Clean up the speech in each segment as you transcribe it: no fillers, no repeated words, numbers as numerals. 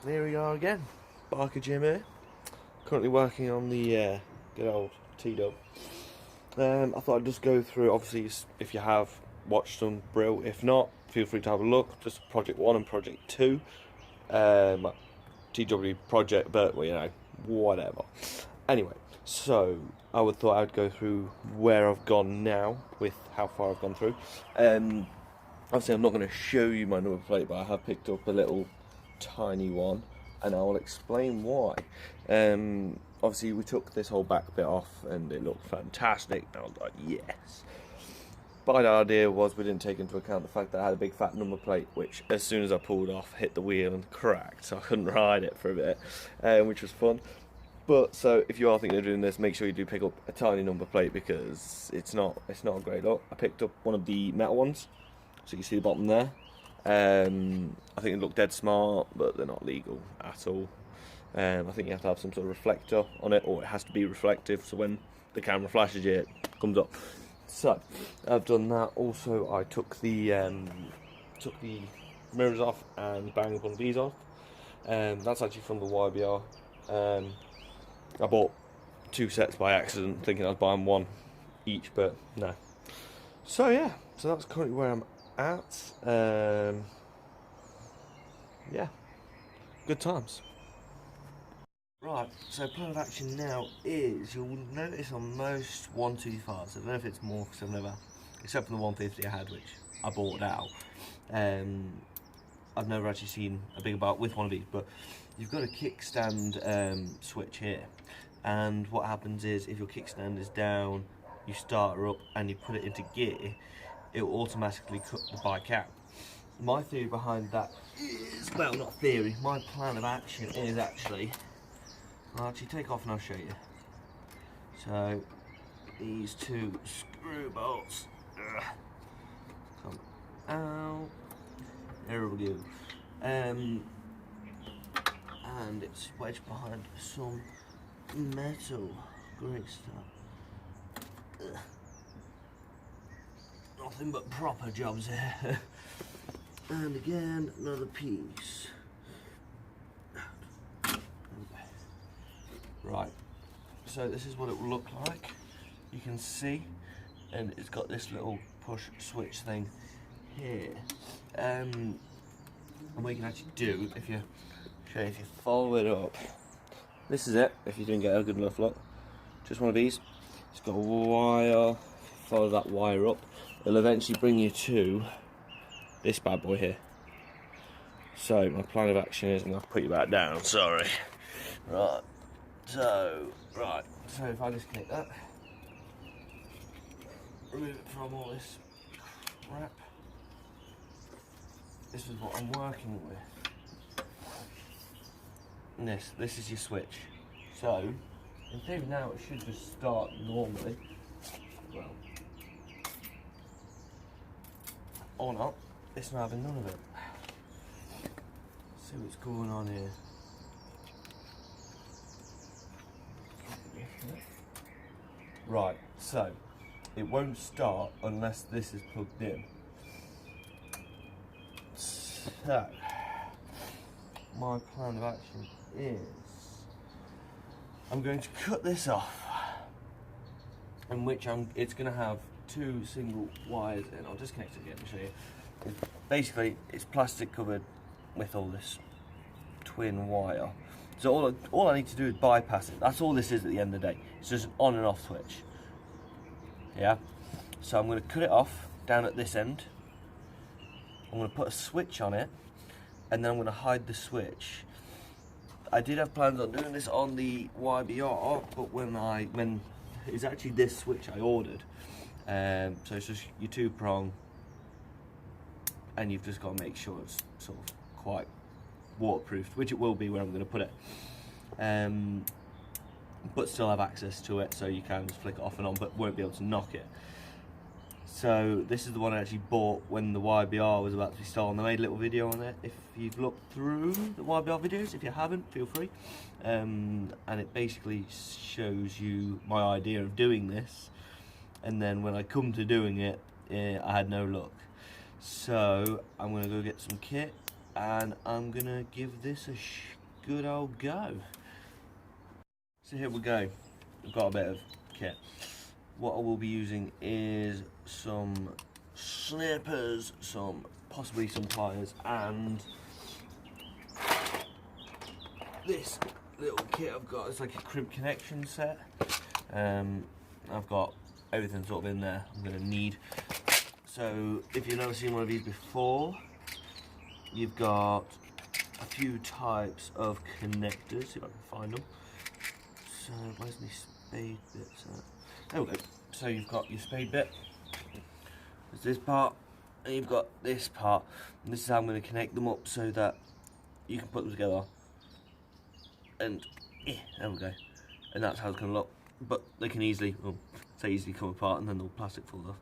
Here we are again, Barker Jim here. Currently working on the good old T-Dub. I thought I'd just go through, obviously, if you have watched them, brill. If not, feel free to have a look. Just Project 1 and Project 2. TW Project, but, well, you know, whatever. Anyway, so I thought I'd go through where I've gone now, with how far I've gone through. Obviously, I'm not going to show you my number plate, but I have picked up a little tiny one, and I will explain why. Obviously, we took this whole back bit off, and it looked fantastic. And I was like, yes. But the idea was we didn't take into account the fact that I had a big fat number plate, which as soon as I pulled off, hit the wheel and cracked, so I couldn't ride it for a bit, which was fun. But so if you are thinking of doing this, make sure you do pick up a tiny number plate because it's not a great look. I picked up one of the metal ones, so you see the bottom there. I think they look dead smart, but they're not legal at all. I think you have to have some sort of reflector on it, or it has to be reflective, so when the camera flashes you, it comes up. So I've done that. Also, I took the mirrors off and banged one of these off. That's actually from the YBR. I bought two sets by accident, thinking I was buying one each, but no. So yeah, so that's currently where I'm at. Yeah, good times. Right, so plan of action now is, you'll notice on most 125s, I don't know if it's more because I've never, except for the 150 I had, which I bought out, I've never actually seen a bigger bike with one of these, but you've got a kickstand switch here, and what happens is if your kickstand is down, you start her up and you put it into gear, it will automatically cut the bike out. My theory behind that is, well, not theory, my plan of action is actually, I'll actually take off and I'll show you. So, these two screw bolts come out, there we go, and it's wedged behind some metal, great stuff. Nothing but proper jobs here. And again, another piece. Right, so this is what it will look like. You can see, and it's got this little push switch thing here. And what you can actually do, if you follow it up, this is it. If you didn't get a good enough look, just one of these. It's got a wire. Follow that wire up. It'll eventually bring you to this bad boy here. So my plan of action is, I'm gonna put you back down. Sorry. Right. So if I disconnect that, remove it from all this crap, this is what I'm working with. And this is your switch. So, in theory now it should just start normally. Well, or not, it's not having none of it. Let's see what's going on here. Right, so it won't start unless this is plugged in. So my plan of action is I'm going to cut this off, in which it's going to have two single wires in. I'll disconnect it again and show you. Basically, it's plastic covered with all this twin wire. So all I need to do is bypass it. That's all this is at the end of the day. It's just an on and off switch. Yeah. So I'm going to cut it off down at this end. I'm going to put a switch on it, and then I'm going to hide the switch. I did have plans on doing this on the YBR, but when it's actually this switch I ordered. So it's just your two prong, and you've just got to make sure it's sort of quite waterproofed, which it will be where I'm going to put it, but still have access to it, so you can just flick it off and on, but won't be able to knock it. So this is the one I actually bought when the YBR was about to be stolen. I made a little video on it. If you've looked through the YBR videos, if you haven't, feel free. And it basically shows you my idea of doing this, and then when I come to doing it, I had no luck. So I'm going to go get some kit and I'm gonna give this a good old go. So here we go. I've got a bit of kit. What I will be using is some snippers, possibly some pliers, and this little kit I've got is like a crimp connection set. I've got everything sort of in there I'm going to need. So if you've never seen one of these before, you've got a few types of connectors. See if I can find them. So where's my spade bits at? There we go. So you've got your spade bit. There's this part, and you've got this part. And this is how I'm going to connect them up so that you can put them together. And yeah, there we go. And that's how it's going to look. But they can easily, easily come apart, and then the plastic falls off.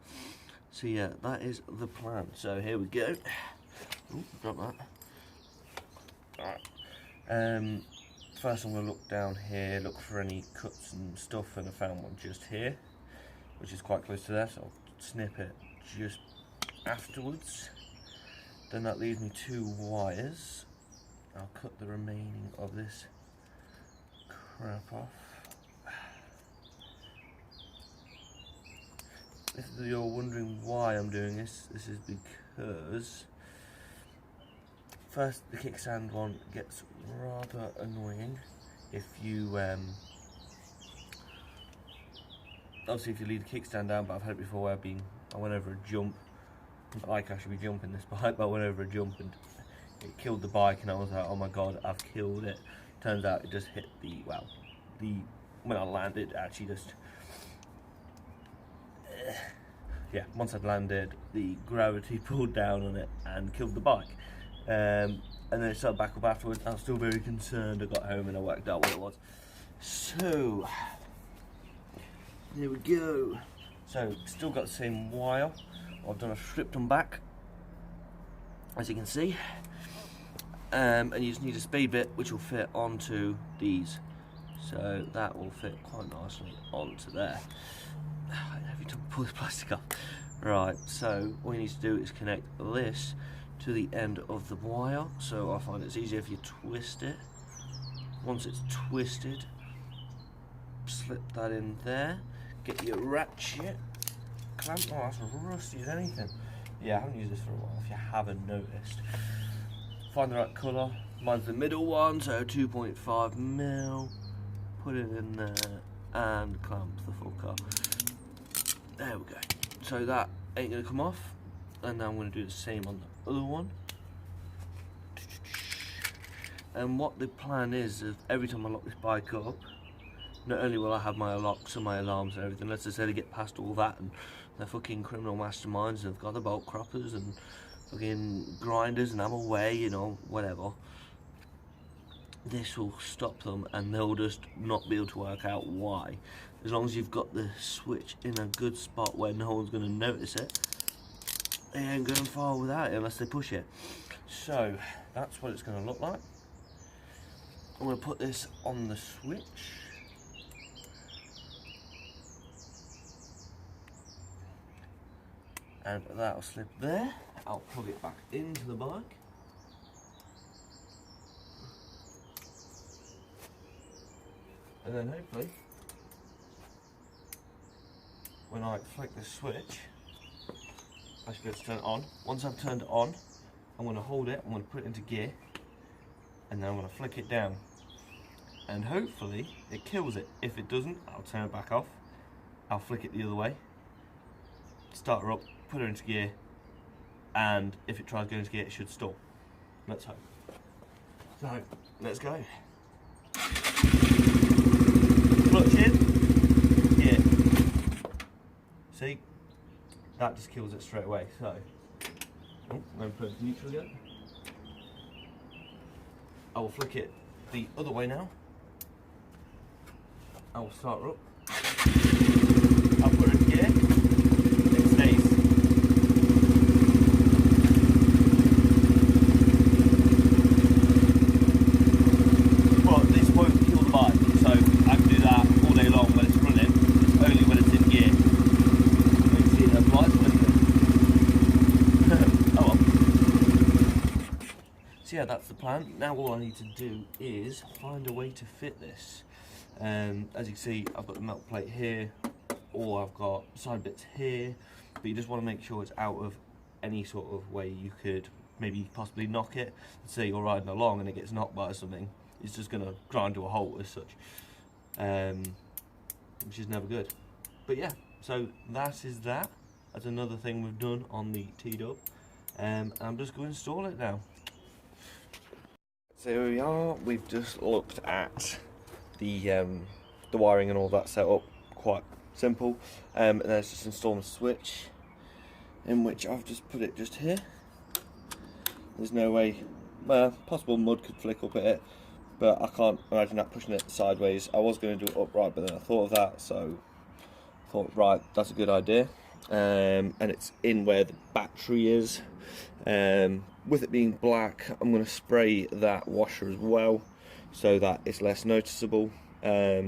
So yeah, that is the plan. So here we go. Ooh, drop that. Alright. First I'm going to look down here, look for any cuts and stuff, and I found one just here, which is quite close to there, so I'll snip it just afterwards. Then that leaves me 2 wires. I'll cut the remaining of this crap off. If you're wondering why I'm doing this, this is because first the kickstand one gets rather annoying if you obviously if you leave the kickstand down, but I've had it before where I went over a jump. Like I should be jumping this bike, but I went over a jump and it killed the bike, and I was like, oh my god, I've killed it. Turns out it just hit when I landed, actually just yeah, once I'd landed, the gravity pulled down on it and killed the bike. And then it started back up afterwards. I was still very concerned. I got home and I worked out what it was. So there we go. So still got the same wire. I've done, I've stripped them back, as you can see. And you just need a spade bit which will fit onto these. So that will fit quite nicely onto there. Every time I pull this plastic off. Right, so all you need to do is connect this to the end of the wire. So I find it's easier if you twist it. Once it's twisted, slip that in there. Get your ratchet clamp. Oh, that's as rusty as anything. Yeah, I haven't used this for a while, if you haven't noticed. Find the right colour. Mine's the middle one, so 2.5mm. Put it in there and clamp the fucker. There we go. So that ain't going to come off. And now I'm going to do the same on the other one. And what the plan is every time I lock this bike up, not only will I have my locks and my alarms and everything, let's just say they get past all that and they're fucking criminal masterminds and they've got the bolt croppers and fucking grinders and I'm away, you know, whatever. This will stop them and they'll just not be able to work out why. As long as you've got the switch in a good spot where no one's going to notice it, they ain't going far without it unless they push it. So that's what it's going to look like. I'm going to put this on the switch. And that'll slip there. I'll plug it back into the bike. And then hopefully, when I flick the switch, I should be able to turn it on. Once I've turned it on, I'm going to hold it, I'm going to put it into gear, and then I'm going to flick it down. And hopefully, it kills it. If it doesn't, I'll turn it back off. I'll flick it the other way, start her up, put her into gear, and if it tries going into gear, it should stop. Let's hope. So, let's go. Clutch in, yeah. See, that just kills it straight away. So, I'm going to put it neutral again. I will flick it the other way now. I will start her up. I'll put her in gear. It stays. But this won't kill the bike, so I can do that all day long when it's running. It's only when it's in gear. You can see those lights blinking. Oh well. So yeah, that's the plan. Now all I need to do is find a way to fit this. As you can see, I've got the melt plate here, or I've got side bits here, but you just want to make sure it's out of any sort of way you could maybe possibly knock it. Let's say you're riding along and it gets knocked by something, it's just going to grind to a halt as such, which is never good. But yeah, so that is that. That's another thing we've done on the T-Dub, and I'm just going to install it now. So here we are, we've just looked at the wiring and all that set up, quite simple, and then it's just installing a switch, in which I've just put it just here. There's no way, well, possible mud could flick up at it, but I can't imagine that pushing it sideways. I was going to do it upright, but then I thought of that, so I thought, right, that's a good idea. And it's in where the battery is. With it being black, I'm going to spray that washer as well, so that it's less noticeable. I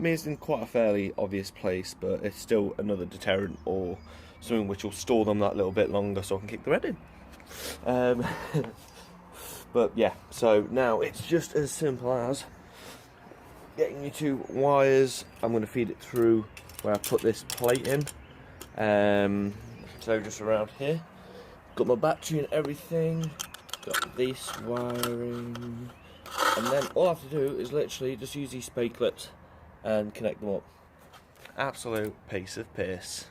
mean, it's in quite a fairly obvious place, but it's still another deterrent or something which will store them that little bit longer so I can kick the red in. But yeah, so now it's just as simple as getting your two wires. I'm going to feed it through where I put this plate in. So just around here. Got my battery and everything. Got this wiring. And then all I have to do is literally just use these spade clips and connect them up. Absolute piece of piss.